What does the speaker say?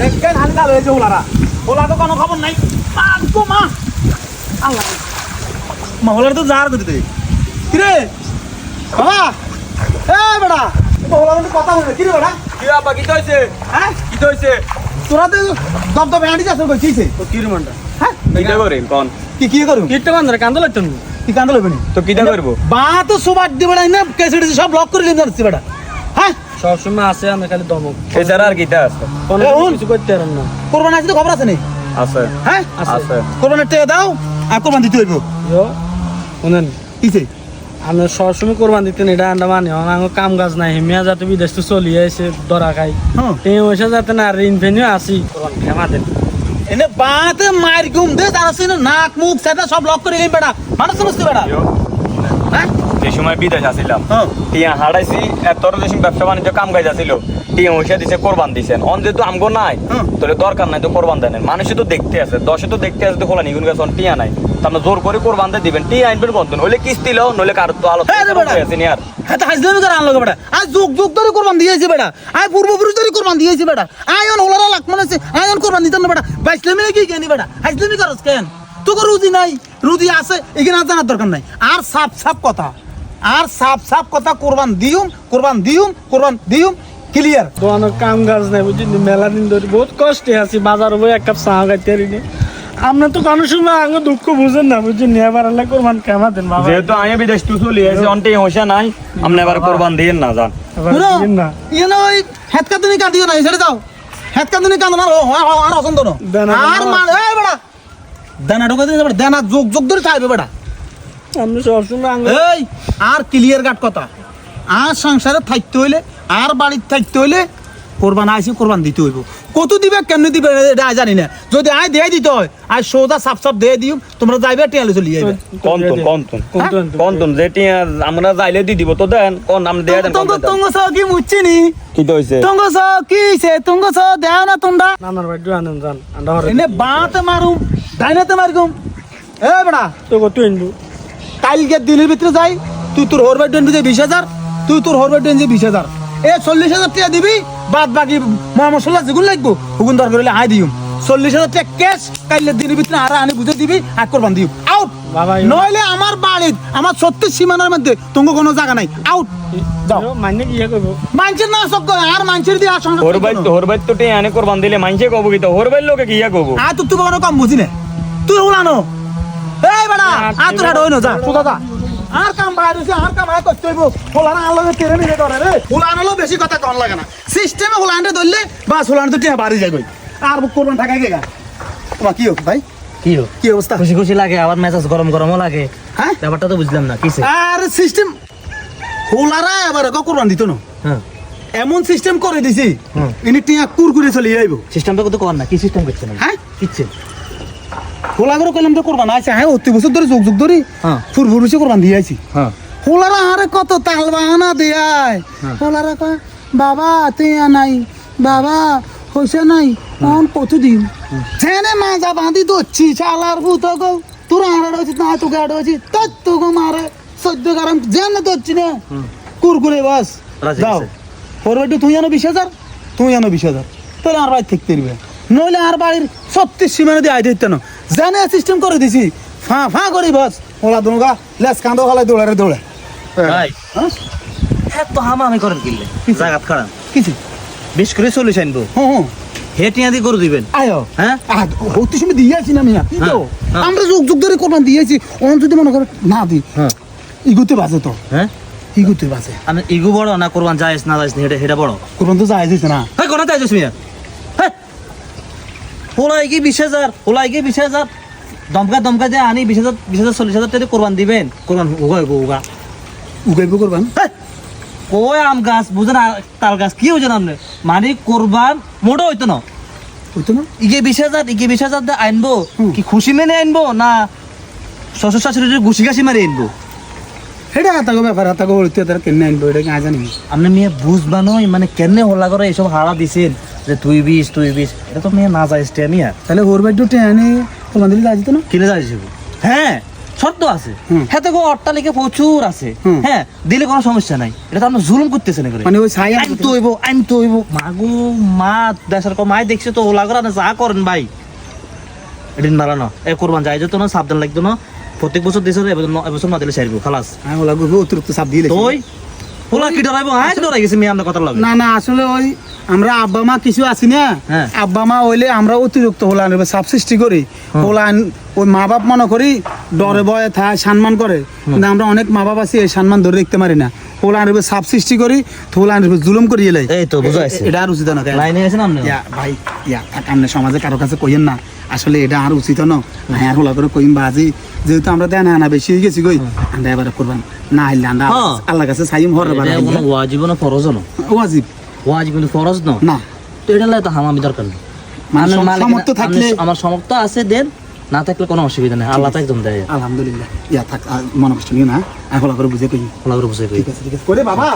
দেখেন হালকা হয়েছে ওলারা, ওলা তো কোনো খবর নাই। মা আল্লাহ মা ওলার তো যার করতে কিরে বাবা, বেটা ওলা কিন্তু কথা বলে কিরে বেটা, কি বাবা কি হইছে? হ্যাঁ কি হইছে? তোরা তো দবদবে হাঁটি যাস কইছিস তো কি রুমানটা? হ্যাঁ কিটা করে কোন? কি করু কিটটা বান্ধরে কান্দ লাগতো না। কি কান্দ লইবনি তো কিটা করব? বা তো সুবাদ দি বেটা না কেসেট সব ব্লক করে দিন যাচ্ছে বেটা। হ্যাঁ সবসময় আছে আমরা খালি দমক। এছাড়া আর কিটা আছে? কোনো এখন? কিছু করতে পারেন না। কোরবান আছে তো খবর আছে নি? আছে হ্যাঁ আছে। কোরবানের টাকা দাও আর কোরবান দিতে হইব। ইয়ো শুনেন কিছে আমরা সবসময় কোরবান দিতেন, এটা আন্ডা মানে আমার কাম কাজ নাই, হেমিয়া যাতে বিদেশ তো চলি আইছে ধরা খাই, হ্যাঁ এই পয়সা যাতে না ঋণ ফেনিও আসি কোরবান ক্ষমা দেন। এনে বাতে মার ঘুম দে তারছে না নাক মুখ সেটা সব লক করে গেই বেটা, মানুষ বুঝতে বেটা। হ্যাঁ যে সময় বিদেশ আসিলাম হ্যাঁ টিয়া হারাইছি, এত দেশি ব্যবসা বাণিজ্য কাম কাজ আছিল, টিয়া পয়সা দিছে কোরবান দিছেন, অন যেহেতু আমগো নাই হুম। তোর দরকার নাই তো কোরবান দেন, মানুষে তো দেখতে আছে, দশে তো দেখতে আছে, তো খোলা নিগুন গেছে টিয়া নাই, তো আমরা জোর করে কোরবান দিয়ে দিবেন, টিয়া আইনবেন কত নইলে কিস্তি লও নইলে কার তো আলো হ্যাঁ রে বেটা। আছে নি আর হ্যাঁ তো হাজলামি করে আনলো বেটা, আজ যুগ যুগ ধরে কোরবান দিয়েছে বেটা, আয় পূর্বপুরুষ ধরে কোরবান দিয়েছে বেটা, আয়ন ওলারা লাখ মনে আছে আয়ন কোরবান দিতেন না বেটা, বাইসলামি কি জ্ঞানী বেটা, হাজলামি করস কেন? তোকে রুজি নাই, রুজি আছে এখানে আর জানার দরকার নাই। আর সাপ সাপ কথা, আর সাপ সাপ কথা, কোরবান দিউম কোরবান দিউম কোরবান দিউম ক্লিয়ার। তো আমার কাম কাজ নাই বুঝলি, মেলা দিন ধরে বহুত কষ্টে আছি, বাজার বই এক কাপ চা খাইতে পারি না। আমরা তো কোনো সময় আগে দুঃখ বুঝেন না বুঝলি, এবার আল্লাহ কোরবান ক্ষমা দেন বাবা। যেহেতু আমি বিদেশ তো চলে আসি অন টিয়া পয়সা নাই, আপনি এবার কোরবান দিয়েন না যান। এবার দিন না। ইয়ে না ওই হেতকা তুমি কাঁদিও না, ছেড়ে দাও হেতকা তুমি কাঁদো না, আর অসন্ত না দানা আর মান এই বেটা দানা ঢোকা দিয়ে বেটা, দানা যোগ যোগ ধরে চাইবে বেটা। আমরা সবসময় আগে এই আর ক্লিয়ার কাট কথা, আর সংসারে থাকতে হইলে আর বাড়িতে থাকতে হইলে কোরবান আইসি কোরবান দিতে হইব। কত দিবে কেন দিবে এটা আয় জানি না, যদি আয় দিয়ে দিতে হয় আয় সোজা সাপ সাপ দিয়ে দিও, তোমরা যাইবে টিয়ালে চলে যাইবে। কন্তন যে টিয়া আমরা যাইলে দি দিব তো দেন, কোন আমরা দিয়ে দেন। তুঙ্গ সহ কি মুচ্ছিনি, কি তো হইছে? তুঙ্গ সহ কি সে তুঙ্গ সহ দেও না তোমরা নানার বাড়ি আনেন যান আন্ডা হরে এনে বাতে মারুম ডাইনাতে মারগুম। এ বেটা তো কত ইনবু কালকে দিনের ভিতরে যাই, তুই তোর হরবার ডেন যে 20,000, তুই তোর হরবার ডেন যে 20,000, এ 40,000 টাকা দিবি, বাদ বাকি মশলা যেগুলো লাগবো ওগুন দরকার হলে আয় দিও 40,000 টাকা ক্যাশ, কালকে দিনের ভিতরে আর আনি বুঝে দিবি আর করবান দিও আউট। বাবা নইলে আমার বাড়ির আমার 36 সীমানার মধ্যে তোমার কোনো জায়গা নাই, আউট যাও। মানে কি করব মানুষের না সব আর মানুষের দিয়ে আর সংসার হরবাই তো টিয়া আনে কোরবান দিলে মাইনছে কব কি তো হরবাই লোকে কি ইয়া কব? আর তুই কোনো কম বুঝি না, তুই উলানো এই বেটা আর তোর হাট হই না, যা সুদা যা আর কাম বাইরে হইছে, আর কাম আয় করতে হইব। হোলানা আনলো তেরে মিলে ধরে রে, হোলানালো বেশি কথা কম লাগে না, সিস্টেমে হোলানটা ধরলে বাস হোলান তো টিয়া বাড়ি যাই আর কোরবান টাকা গেগা। তোমার কি হোক ভাই, কি হো কি অবস্থা? খুশি খুশি লাগে, আবার মেজাজ গরম গরমও লাগে, হ্যাঁ ব্যাপারটা তো বুঝলাম না কিসে। আর সিস্টেম হোলারা এবার কোরবান দিত না, হ্যাঁ এমন সিস্টেম করে দিছি হুম। ইনি টিয়া কুরকুরে চলে যাইব। সিস্টেমটা কত কর না, কি সিস্টেম করছে না হ্যাঁ কিচ্ছে। হোলা করে কইলাম তো কোরবান আছে, হ্যাঁ 30 বছর ধরে যুগ যুগ ধরে হ্যাঁ ফুরফুরুষে কোরবান দিয়ে আইছি। হ্যাঁ হোলারা আরে কত তাল বাহানা দেয়, হোলারা কয় বাবা টিয়া নাই, বাবা হইছে নাই, অন কতদিন ছেনে মাজা বাঁধি দচ্ছি শালার ভূত গো, তোর আড়াড় হচ্ছে না তোকে আড় হচ্ছে তোর তোকে মারে 14 গরম জেনে দচ্ছি না কুরকুরে বাস রাজি যাও আছে। পরবর্তী তুই আনো 20,000, তুই আনো 20,000, তাহলে আর বাড়ি থাকতে দিবে, নইলে আর বাড়ির 36 সীমানা দিয়ে আই দিতে না, জানে সিস্টেম করে দিছি ফাঁ ফাঁ করি বাস ওলা দুগা লেস কান্দো হলাই দৌড়ারে দৌড়ে। ভাই হ্যাঁ হ্যাঁ তো হামা আমি করেন কিনলে জাগাত খারাপ কিছু বেশ করে চল্লিশ আনবো, হুম হে টিয়া দিয়ে গরু দিবেন আয়ো হ্যাঁ হতে সময় দিয়েছি না মিয়া, কি তো হ্যাঁ। আমরা যুগ যুগ ধরে কোরবান দিয়েছি, অন যদি মনে করে না দি হ্যাঁ ইগুতে বাজে তো, হ্যাঁ ইগুতে বাজে আমি ইগু বড় না কোরবান যাইস না যাইস হেটা হেটা বড়। কোরবান তো যায় দিছে না। হ্যাঁ কোনা যাইস মিয়া, হ্যাঁ হোলাই কি 20,000, হোলাই কি 20,000 দমকা দমকা দিয়ে আনি 20,000 40,000 টাকা কোরবান দিবেন, কোরবান উগা উগা উগাইব কোরবান কই আম গাছ বুঝেন তাল গাছ কি বুঝেন আপনি, মানে কোরবান মোটো হইতো না, হইতো না ইগে 20,000 দিয়ে আনবো কি খুশি মেনে আনবো না শ্বশুর শাশুড়ির ঘুষি ঘাসি মারি আনবো। এটা হাতাগো ব্যাপার, হাতাগো উড়তে তারা কেন আনবো এটা কি জানি। আপনি মেয়ে বুঝবা নয় মানে কেনে হল্লা করে এইসব হারা দিছেন যে তুই বিশ এটা তো মেয়ে না যাইস মিয়া, তাহলে ওর বাড়ি টেনে কোরবান দিলে যায় যেত না। কিনে যাইস হ্যাঁ শর্ত আছে হুম। হ্যাঁ তো অট্টালিকা প্রচুর আছে হুম। হ্যাঁ দিলে কোনো সমস্যা নাই এটা তো আমরা জুলুম করতেছেন করে মানে ওই ছাই আইন তো হইব মাগু মা দেশের মাই দেখছে তো ওলা করে না যা করেন ভাই এদিন মারানো এ কোরবান যাই যেত না সাবধান লাগতো না প্রত্যেক বছর দিয়েছে এবছর না দিলে সারবো খালাস আমি ওলা গো অতিরিক্ত চাপ দিয়ে তুই ওলা কি ডরাইবো হ্যাঁ ডরাই গেছে মেয়ে আমরা কথা লাগে না না আসলে ওই আমরা আব্বা মা কিছু আছি না হ্যাঁ। আব্বা মা হইলে আমরা অতিরিক্ত হোলান চাপ সৃষ্টি করি হোলান ওই মা বাপ মনে করি ডরে ভয়ে থাকে সম্মান করে কিন্তু আমরা অনেক মা বাপ আছি এই সম্মান ধরে রাখতে পারি না হোলান চাপ সৃষ্টি করি তো হোলান জুলুম করি এলাই এই তো বুঝাইছে এটা আর উচিত না লাইনে গেছেন আপনি ইয়া ভাই ইয়া আপনি সমাজে কারো কাছে কইেন না আসলে এটা আর উচিত না হ্যাঁ হোলা করে কইম বাজি যেহেতু আমরা দেন না বেশি হয়ে গেছি কই আমরা এবারে করবান না হইলে আমরা হ্যাঁ। আল্লাহ কাছে সাইম হরে এটা কোনো ওয়াজিব না ফরজ না ওয়াজিব ওয়াজিব কিন্তু ফরজ না না তো এটা লাগে তো হামামি দরকার নেই মানে আপনার মালিক- সামর্থ্য থাকলে আমার সামর্থ্য আছে দেন না থাকলে কোনো অসুবিধা নেই আল্লাহ তো একদম দেয় আলহামদুলিল্লাহ ইয়া থাক মনে কষ্ট নিয়ে না এখন করে বুঝে কই আল্লাহ করে বুঝে কই ঠিক আছে করে বাবা